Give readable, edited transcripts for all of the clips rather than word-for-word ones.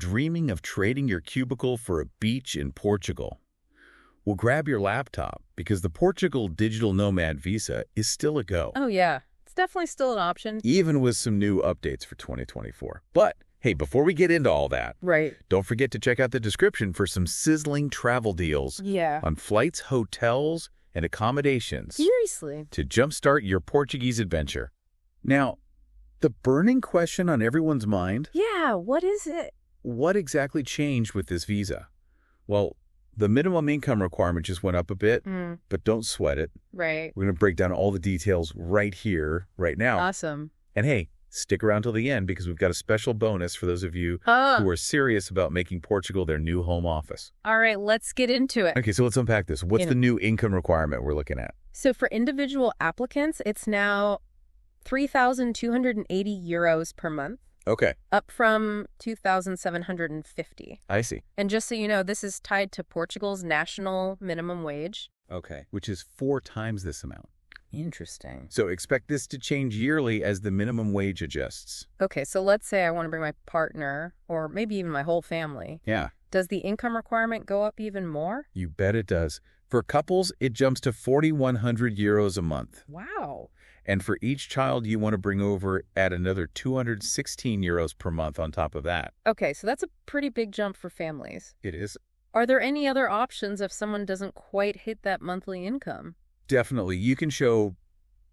Dreaming of trading your cubicle for a beach in Portugal? Well, grab your laptop because the Portugal Digital Nomad Visa is still a go. Oh, yeah. It's definitely still an option. Even with some new updates for 2024. But, hey, before we get into all that, Right. don't forget to check out the description for some sizzling travel deals Yeah. on flights, hotels, and accommodations Seriously. to jumpstart your Portuguese adventure. Now, the burning question on everyone's mind, Yeah, what is it? what exactly changed with this visa? Well, the minimum income requirement just went up a bit, but don't sweat it. Right. We're going to break down all the details right here, right now. Awesome. And hey, stick around till the end because we've got a special bonus for those of you who are serious about making Portugal their new home office. All right, let's get into it. Okay, so let's unpack this. What's the new income requirement we're looking at? So for individual applicants, it's now 3,280 euros per month, Okay, up from 2,750. I see. And just so you know, this is tied to Portugal's national minimum wage. Okay, which is 4 times this amount. Interesting. So expect this to change yearly as the minimum wage adjusts. Okay, so let's say I want to bring my partner, or maybe even my whole family. Yeah, Does the income requirement go up even more? you bet it does. For couples, it jumps to 4,100 euros a month. Wow. And for each child you want to bring over, add another 216 euros per month on top of that. Okay, so that's a pretty big jump for families. It is. Are there any other options if someone doesn't quite hit that monthly income? Definitely. You can show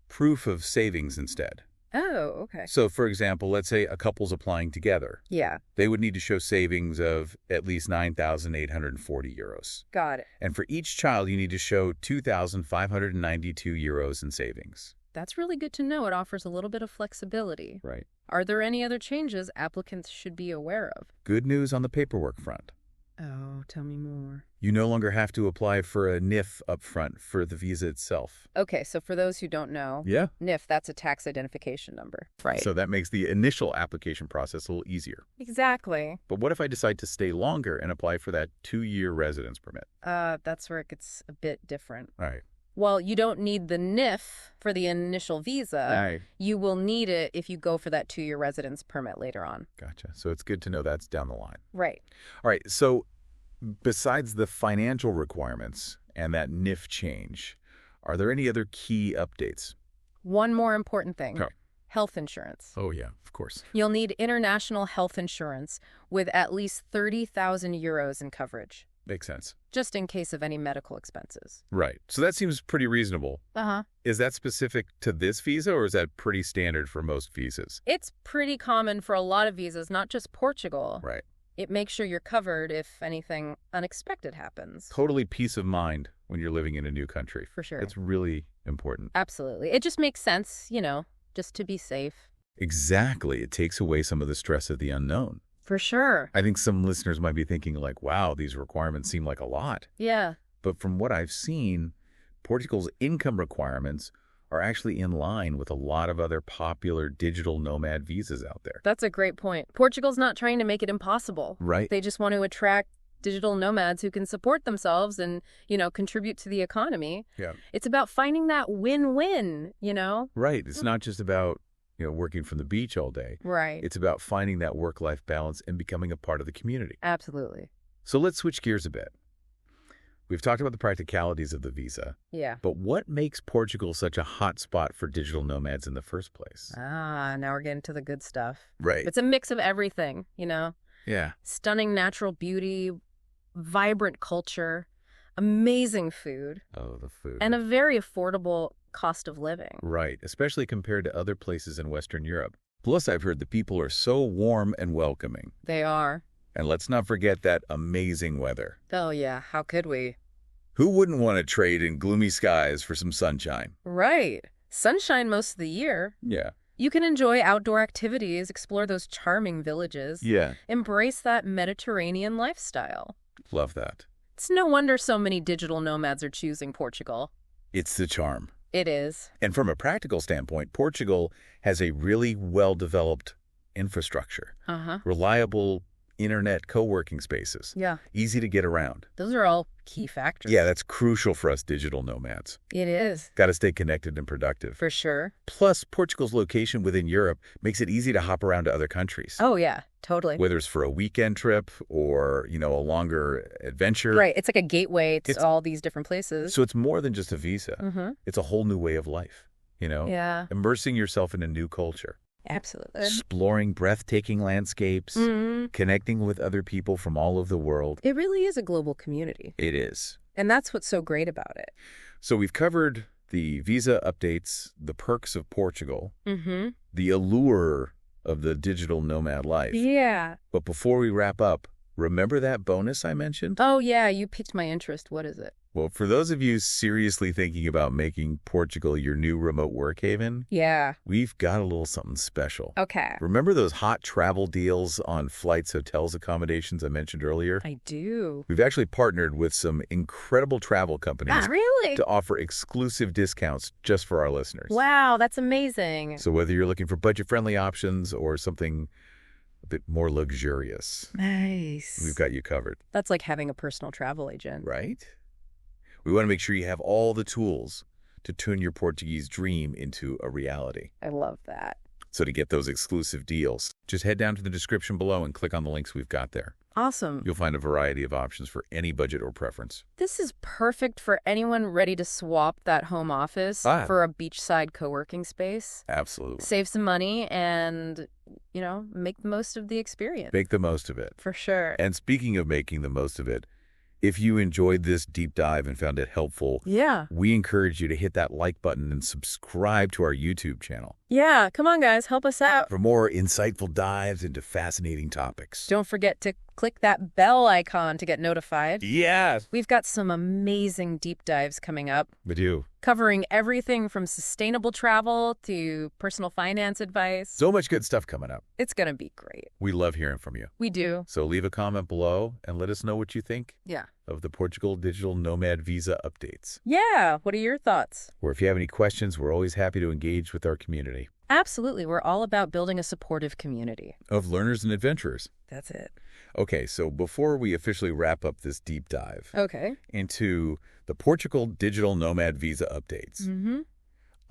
proof of savings instead. Oh, okay. So, for example, let's say a couple's applying together. Yeah, They would need to show savings of at least 9,840 euros. got it. And for each child, you need to show 2,592 euros in savings. That's really good to know. It offers a little bit of flexibility. Right. Are there any other changes applicants should be aware of? Good news on the paperwork front. Oh, tell me more. You no longer have to apply for a NIF up front for the visa itself. Okay, so for those who don't know, Yeah. NIF, that's a tax identification number. Right. So that makes the initial application process a little easier. Exactly. But what if I decide to stay longer and apply for that 2-year residence permit? That's where it gets a bit different. All right. Well, you don't need the NIF for the initial visa. All right. You will need it if you go for that 2-year residence permit later on. Gotcha. So it's good to know that's down the line. Right. All right. So besides the financial requirements and that NIF change, are there any other key updates? One more important thing. Okay. Health insurance. Oh, yeah, of course. You'll need international health insurance with at least 30,000 euros in coverage, Makes sense. just in case of any medical expenses. Right. So that seems pretty reasonable. Uh-huh. Is that specific to this visa or is that pretty standard for most visas? It's pretty common for a lot of visas, not just Portugal. Right. It makes sure you're covered if anything unexpected happens. Totally peace of mind when you're living in a new country. For sure. It's really important. Absolutely. It just makes sense, just to be safe. Exactly. It takes away some of the stress of the unknown. For sure. I think some listeners might be thinking like, wow, these requirements seem like a lot. Yeah. But from what I've seen, Portugal's income requirements are actually in line with a lot of other popular digital nomad visas out there. That's a great point. Portugal's not trying to make it impossible. Right. They just want to attract digital nomads who can support themselves and, contribute to the economy. Yeah. It's about finding that win-win, Right. It's not just about, working from the beach all day. Right. It's about finding that work-life balance and becoming a part of the community. Absolutely. So let's switch gears a bit. We've talked about the practicalities of the visa, Yeah. but what makes Portugal such a hot spot for digital nomads in the first place? Now we're getting to the good stuff. Right. It's a mix of everything, Yeah. Stunning natural beauty, vibrant culture, amazing food, Oh, the food. and a very affordable cost of living. Right, especially compared to other places in Western Europe. Plus, I've heard the people are so warm and welcoming. They are. And let's not forget that amazing weather. Oh, yeah. How could we? Who wouldn't want to trade in gloomy skies for some sunshine? Right. Sunshine most of the year. Yeah. You can enjoy outdoor activities, explore those charming villages, Yeah. embrace that Mediterranean lifestyle. Love that. It's no wonder so many digital nomads are choosing Portugal. It's the charm. It is. And from a practical standpoint, Portugal has a really well-developed infrastructure. Uh-huh. Reliable internet co-working spaces. Yeah. Easy to get around. Those are all key factors. Yeah, that's crucial for us digital nomads. It is. Got to stay connected and productive. For sure. Plus, Portugal's location within Europe makes it easy to hop around to other countries. Oh, yeah, totally. Whether it's for a weekend trip or, a longer adventure. Right. It's like a gateway to all these different places. So it's more than just a visa. Mm-hmm. It's a whole new way of life, Yeah. Immersing yourself in a new culture. Absolutely. Exploring breathtaking landscapes, connecting with other people from all over the world. It really is a global community. It is. And that's what's so great about it. So we've covered the visa updates, the perks of Portugal, the allure of the digital nomad life. Yeah. But before we wrap up, remember that bonus I mentioned? Oh, yeah. You piqued my interest. What is it? Well, for those of you seriously thinking about making Portugal your new remote work haven, Yeah. we've got a little something special. Okay. Remember those hot travel deals on flights, hotels, accommodations I mentioned earlier? I do. We've actually partnered with some incredible travel companies Really? to offer exclusive discounts just for our listeners. Wow, that's amazing. So whether you're looking for budget-friendly options or something a bit more luxurious, Nice. we've got you covered. That's like having a personal travel agent. Right? We want to make sure you have all the tools to turn your Portuguese dream into a reality. I love that. So to get those exclusive deals, just head down to the description below and click on the links we've got there. Awesome. You'll find a variety of options for any budget or preference. This is perfect for anyone ready to swap that home office for a beachside co-working space. Absolutely. Save some money and, make the most of the experience. Make the most of it. For sure. And speaking of making the most of it, if you enjoyed this deep dive and found it helpful, we encourage you to hit that like button and subscribe to our YouTube channel. Yeah, come on, guys, help us out. For more insightful dives into fascinating topics. Don't forget to click that bell icon to get notified. Yes. We've got some amazing deep dives coming up. We do. Covering everything from sustainable travel to personal finance advice. So much good stuff coming up. It's going to be great. We love hearing from you. We do. So leave a comment below and let us know what you think of the Portugal Digital Nomad Visa updates. Yeah. What are your thoughts? Or if you have any questions, we're always happy to engage with our community. Absolutely. We're all about building a supportive community. Of learners and adventurers. That's it. Okay, so before we officially wrap up this deep dive into the Portugal Digital Nomad Visa updates,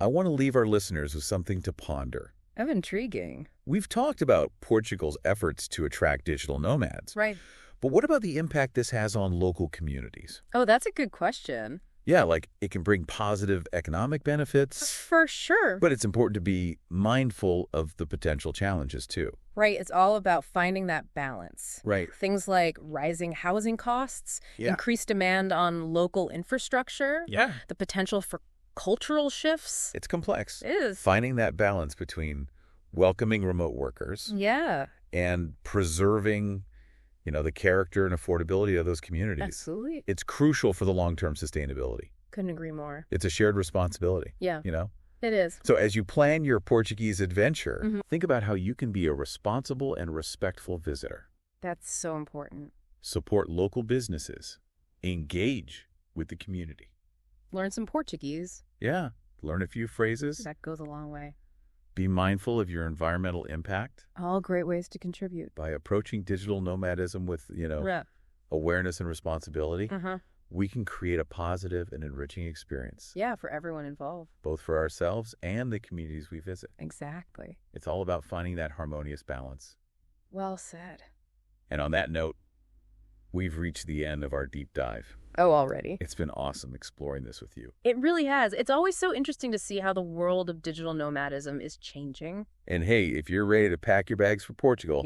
I want to leave our listeners with something to ponder. Oh, intriguing. We've talked about Portugal's efforts to attract digital nomads. Right. But what about the impact this has on local communities? Oh, that's a good question. Yeah, like it can bring positive economic benefits. For sure. But it's important to be mindful of the potential challenges, too. Right. It's all about finding that balance. Right. Things like rising housing costs, increased demand on local infrastructure, the potential for cultural shifts. It's complex. It is. Finding that balance between welcoming remote workers and preserving the character and affordability of those communities. Absolutely. It's crucial for the long-term sustainability. Couldn't agree more. It's a shared responsibility. Yeah. It is. So as you plan your Portuguese adventure, think about how you can be a responsible and respectful visitor. That's so important. Support local businesses. Engage with the community. Learn some Portuguese. Yeah. Learn a few phrases. That goes a long way. Be mindful of your environmental impact. All great ways to contribute. By approaching digital nomadism with, awareness and responsibility, we can create a positive and enriching experience. Yeah, for everyone involved. Both for ourselves and the communities we visit. Exactly. It's all about finding that harmonious balance. Well said. And on that note, we've reached the end of our deep dive. Oh, already? It's been awesome exploring this with you. It really has. It's always so interesting to see how the world of digital nomadism is changing. And hey, if you're ready to pack your bags for Portugal,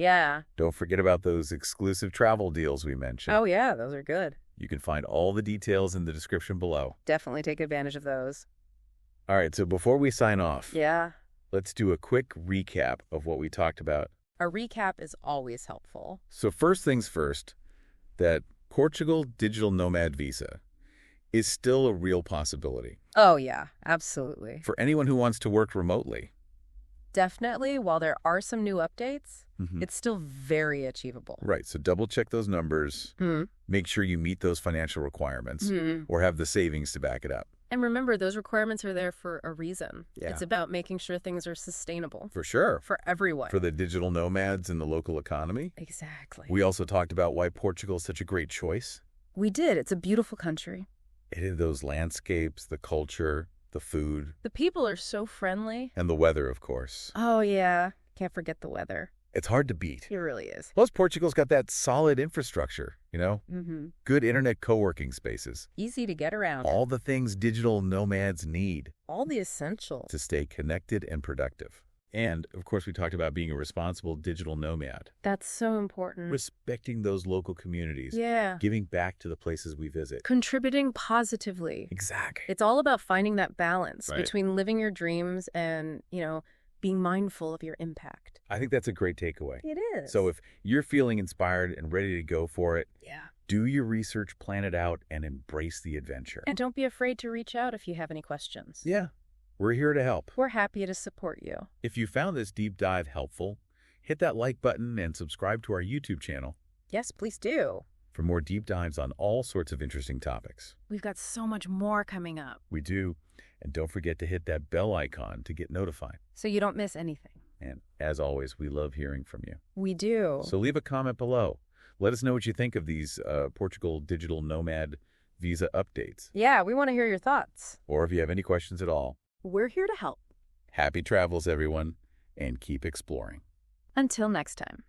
don't forget about those exclusive travel deals we mentioned. Oh, yeah, those are good. You can find all the details in the description below. Definitely take advantage of those. All right, so before we sign off, let's do a quick recap of what we talked about. A recap is always helpful. So first things first, that Portugal Digital Nomad Visa is still a real possibility. Oh, yeah, absolutely. For anyone who wants to work remotely. Definitely, while there are some new updates, it's still very achievable. Right, so double check those numbers. Make sure you meet those financial requirements or have the savings to back it up. And remember, those requirements are there for a reason. Yeah. It's about making sure things are sustainable. For sure. For everyone. For the digital nomads and the local economy. Exactly. We also talked about why Portugal is such a great choice. We did. It's a beautiful country. It is those landscapes, the culture, the food. The people are so friendly. And the weather, of course. Oh, yeah. Can't forget the weather. It's hard to beat. It really is. Plus, Portugal's got that solid infrastructure, you know? Good internet co-working spaces. Easy to get around. All the things digital nomads need. All the essentials. To stay connected and productive. And, of course, we talked about being a responsible digital nomad. That's so important. Respecting those local communities. Yeah. Giving back to the places we visit. Contributing positively. Exactly. It's all about finding that balance between living your dreams and, being mindful of your impact. I think that's a great takeaway. It is. So if you're feeling inspired and ready to go for it, do your research, plan it out, and embrace the adventure. And don't be afraid to reach out if you have any questions. Yeah, we're here to help. We're happy to support you. If you found this deep dive helpful, hit that like button and subscribe to our YouTube channel. Yes, please do. For more deep dives on all sorts of interesting topics. We've got so much more coming up. We do. And don't forget to hit that bell icon to get notified. So you don't miss anything. And as always, we love hearing from you. We do. So leave a comment below. Let us know what you think of these Portugal Digital Nomad Visa updates. Yeah, we want to hear your thoughts. Or if you have any questions at all. We're here to help. Happy travels, everyone, and keep exploring. Until next time.